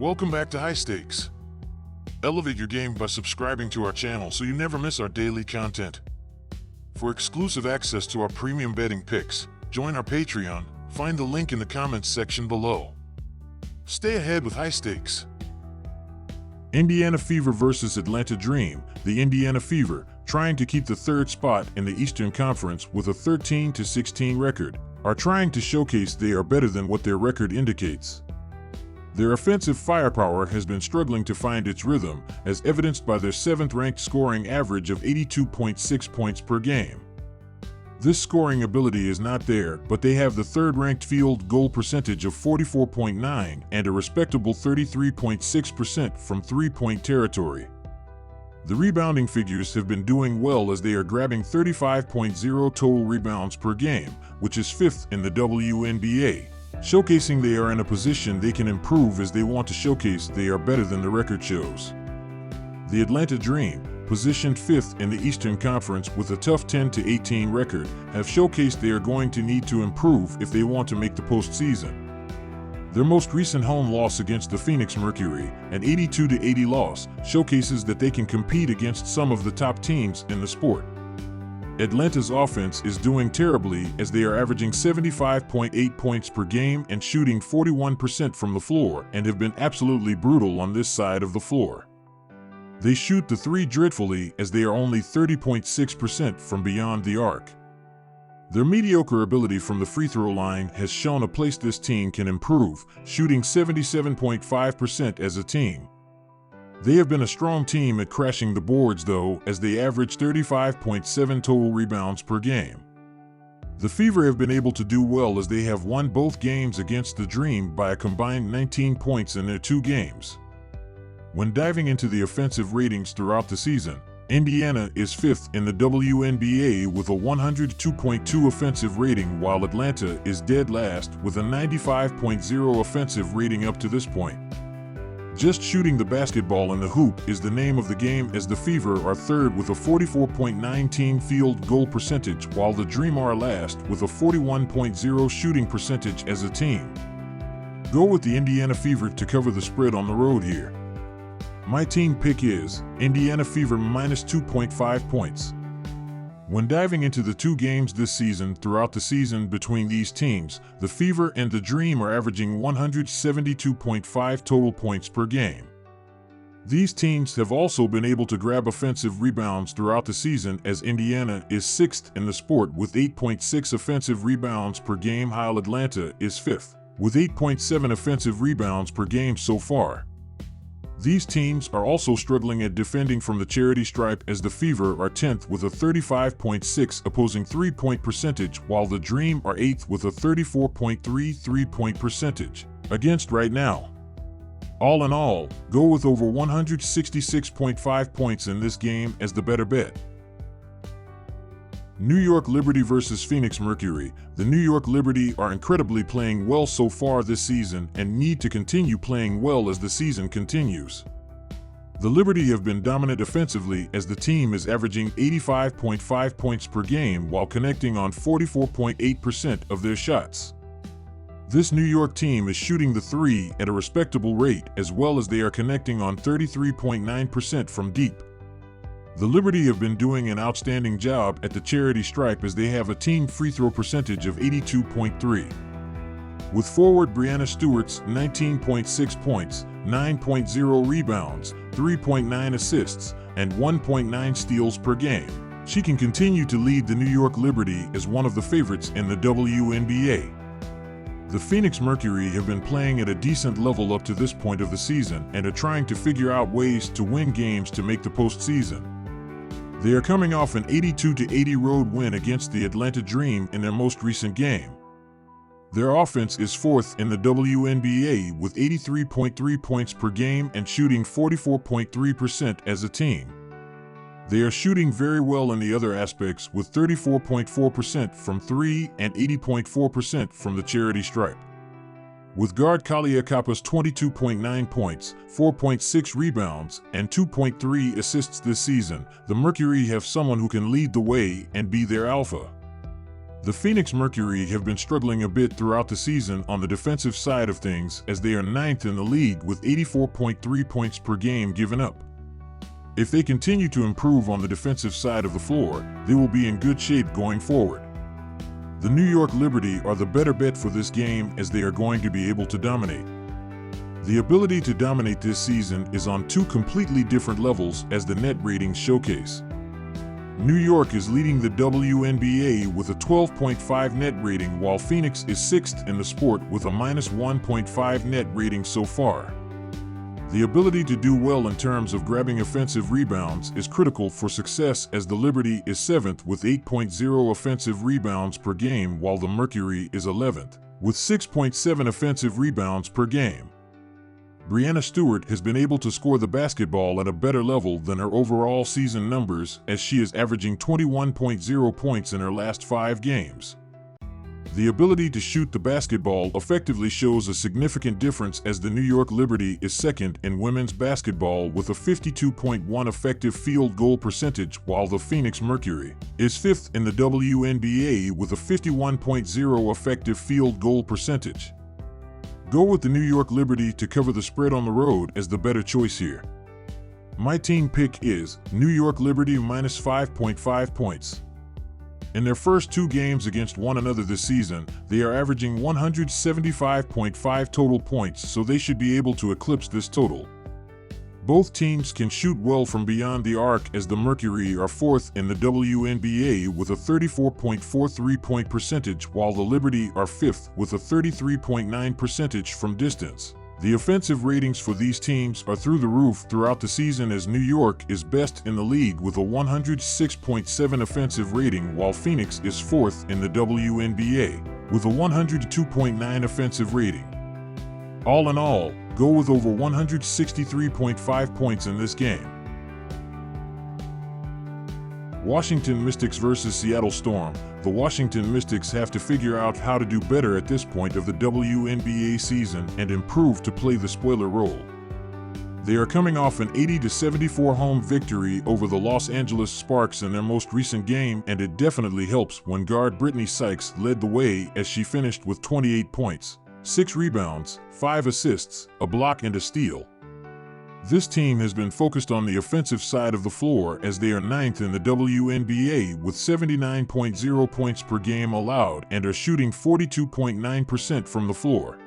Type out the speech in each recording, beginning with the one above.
Welcome back to High Stakes. Elevate your game by subscribing to our channel so you never miss our daily content. For exclusive access to our premium betting picks, join our Patreon. Find the link in the comments section below. Stay ahead with High Stakes. Indiana Fever versus Atlanta Dream. The Indiana Fever, trying to keep the third spot in the Eastern Conference with a 13-16 record, are trying to showcase they are better than what their record indicates. Their offensive firepower has been struggling to find its rhythm, as evidenced by their 7th-ranked scoring average of 82.6 points per game. This scoring ability is not there, but they have the 3rd-ranked field goal percentage of 44.9 and a respectable 33.6% from three-point territory. The rebounding figures have been doing well as they are grabbing 35.0 total rebounds per game, which is 5th in the WNBA. Showcasing they are in a position they can improve as they want to showcase they are better than the record shows. The Atlanta Dream, positioned 5th in the Eastern Conference with a tough 10-18 record, have showcased they are going to need to improve if they want to make the postseason. Their most recent home loss against the Phoenix Mercury, an 82-80 loss, showcases that they can compete against some of the top teams in the sport. Atlanta's offense is doing terribly as they are averaging 75.8 points per game and shooting 41% from the floor and have been absolutely brutal on this side of the floor. They shoot the three dreadfully as they are only 30.6% from beyond the arc. Their mediocre ability from the free throw line has shown a place this team can improve, shooting 77.5% as a team. They have been a strong team at crashing the boards though, as they average 35.7 total rebounds per game. The Fever have been able to do well as they have won both games against the Dream by a combined 19 points in their 2 games. When diving into the offensive ratings throughout the season, Indiana is 5th in the WNBA with a 102.2 offensive rating, while Atlanta is dead last with a 95.0 offensive rating up to this point. Just shooting the basketball in the hoop is the name of the game, as the Fever are 3rd with a 44.19 field goal percentage, while the Dream are last with a 41.0 shooting percentage as a team. Go with the Indiana Fever to cover the spread on the road here. My team pick is Indiana Fever minus 2.5 points. When diving into the 2 games this season, throughout the season between these teams, the Fever and the Dream are averaging 172.5 total points per game. These teams have also been able to grab offensive rebounds throughout the season, as Indiana is 6th in the sport with 8.6 offensive rebounds per game, while Atlanta is 5th with 8.7 offensive rebounds per game so far. These teams are also struggling at defending from the charity stripe, as the Fever are 10th with a 35.6 opposing 3-point percentage, while the Dream are 8th with a 34.3 3-point percentage against right now. All in all, go with over 166.5 points in this game as the better bet. New York Liberty versus Phoenix Mercury. The New York Liberty are incredibly playing well so far this season and need to continue playing well as the season continues. The Liberty have been dominant offensively, as the team is averaging 85.5 points per game while connecting on 44.8% of their shots. This New York team is shooting the 3 at a respectable rate, as well as they are connecting on 33.9% from deep. The Liberty have been doing an outstanding job at the charity stripe, as they have a team free throw percentage of 82.3. With forward Breanna Stewart's 19.6 points, 9.0 rebounds, 3.9 assists, and 1.9 steals per game, she can continue to lead the New York Liberty as one of the favorites in the WNBA. The Phoenix Mercury have been playing at a decent level up to this point of the season and are trying to figure out ways to win games to make the postseason. They are coming off an 82-80 road win against the Atlanta Dream in their most recent game. Their offense is 4th in the WNBA with 83.3 points per game and shooting 44.3% as a team. They are shooting very well in the other aspects with 34.4% from 3 and 80.4% from the charity stripe. With guard Kalia Kappa's 22.9 points, 4.6 rebounds, and 2.3 assists this season, the Mercury have someone who can lead the way and be their alpha. The Phoenix Mercury have been struggling a bit throughout the season on the defensive side of things, as they are 9th in the league with 84.3 points per game given up. If they continue to improve on the defensive side of the floor, they will be in good shape going forward. The New York Liberty are the better bet for this game, as they are going to be able to dominate. The ability to dominate this season is on two completely different levels, as the net ratings showcase. New York is leading the WNBA with a 12.5 net rating, while Phoenix is 6th in the sport with a -1.5 net rating so far. The ability to do well in terms of grabbing offensive rebounds is critical for success, as the Liberty is 7th with 8.0 offensive rebounds per game, while the Mercury is 11th with 6.7 offensive rebounds per game. Breanna Stewart has been able to score the basketball at a better level than her overall season numbers, as she is averaging 21.0 points in her last 5 games. The ability to shoot the basketball effectively shows a significant difference, as the New York Liberty is 2nd in women's basketball with a 52.1 effective field goal percentage, while the Phoenix Mercury is 5th in the WNBA with a 51.0 effective field goal percentage. Go with the New York Liberty to cover the spread on the road as the better choice here. My team pick is New York Liberty -5.5 points. In their first 2 games against one another this season, they are averaging 175.5 total points, so they should be able to eclipse this total. Both teams can shoot well from beyond the arc, as the Mercury are 4th in the WNBA with a 34.43 percentage, while the Liberty are 5th with a 33.9 percentage from distance. The offensive ratings for these teams are through the roof throughout the season, as New York is best in the league with a 106.7 offensive rating, while Phoenix is 4th in the WNBA with a 102.9 offensive rating. All in all, go with over 163.5 points in this game. Washington Mystics versus Seattle Storm. The Washington Mystics have to figure out how to do better at this point of the WNBA season and improve to play the spoiler role. They are coming off an 80-74 home victory over the Los Angeles Sparks in their most recent game, and it definitely helps when guard Brittany Sykes led the way, as she finished with 28 points, 6 rebounds, 5 assists, a block and a steal. This team has been focused on the offensive side of the floor, as they are 9th in the WNBA with 79.0 points per game allowed and are shooting 42.9% from the floor.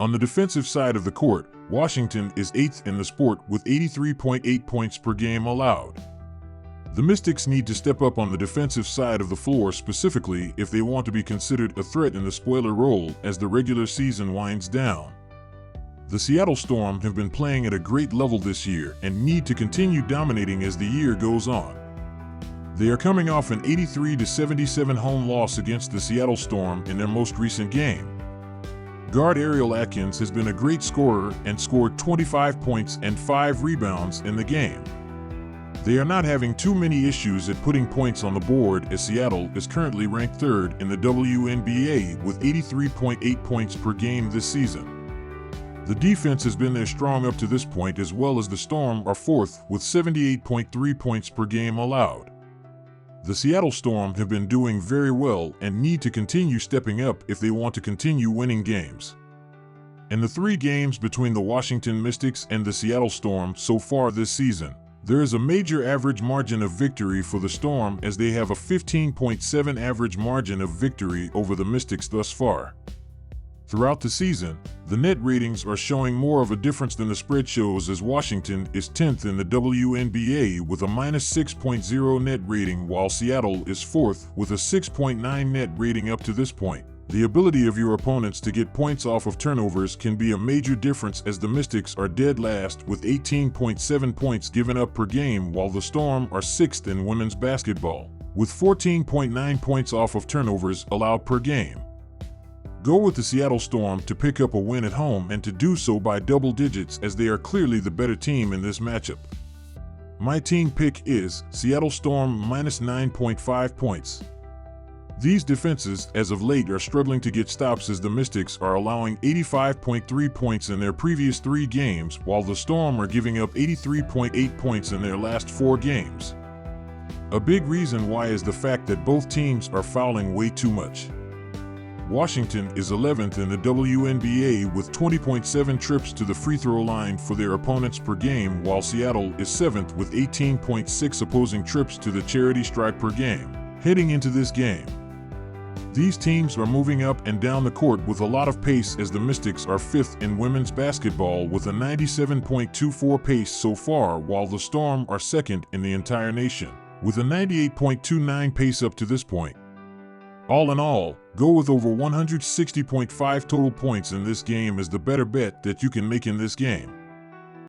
On the defensive side of the court, Washington is 8th in the sport with 83.8 points per game allowed. The Mystics need to step up on the defensive side of the floor, specifically if they want to be considered a threat in the spoiler role as the regular season winds down. The Seattle Storm have been playing at a great level this year and need to continue dominating as the year goes on. They are coming off an 83-77 home loss against the Seattle Storm in their most recent game. Guard Ariel Atkins has been a great scorer and scored 25 points and 5 rebounds in the game. They are not having too many issues at putting points on the board, as Seattle is currently ranked 3rd in the WNBA with 83.8 points per game this season. The defense has been their strong up to this point, as well as the Storm are 4th with 78.3 points per game allowed. The Seattle Storm have been doing very well and need to continue stepping up if they want to continue winning games. In the 3 games between the Washington Mystics and the Seattle Storm so far this season, there is a major average margin of victory for the Storm, as they have a 15.7 average margin of victory over the Mystics thus far. Throughout the season, the net ratings are showing more of a difference than the spread shows, as Washington is 10th in the WNBA with a -6.0 net rating, while Seattle is 4th with a 6.9 net rating up to this point. The ability of your opponents to get points off of turnovers can be a major difference, as the Mystics are dead last with 18.7 points given up per game, while the Storm are 6th in women's basketball with 14.9 points off of turnovers allowed per game. Go with the Seattle Storm to pick up a win at home, and to do so by double digits, as they are clearly the better team in this matchup. My team pick is Seattle Storm -9.5 points. These defenses, as of late, are struggling to get stops, as the Mystics are allowing 85.3 points in their previous 3 games, while the Storm are giving up 83.8 points in their last 4 games. A big reason why is the fact that both teams are fouling way too much. Washington is 11th in the WNBA with 20.7 trips to the free throw line for their opponents per game, while Seattle is 7th with 18.6 opposing trips to the charity stripe per game. Heading into this game, these teams are moving up and down the court with a lot of pace, as the Mystics are 5th in women's basketball with a 97.24 pace so far, while the Storm are 2nd in the entire nation with a 98.29 pace up to this point. All in all, go with over 160.5 total points in this game as the better bet that you can make in this game.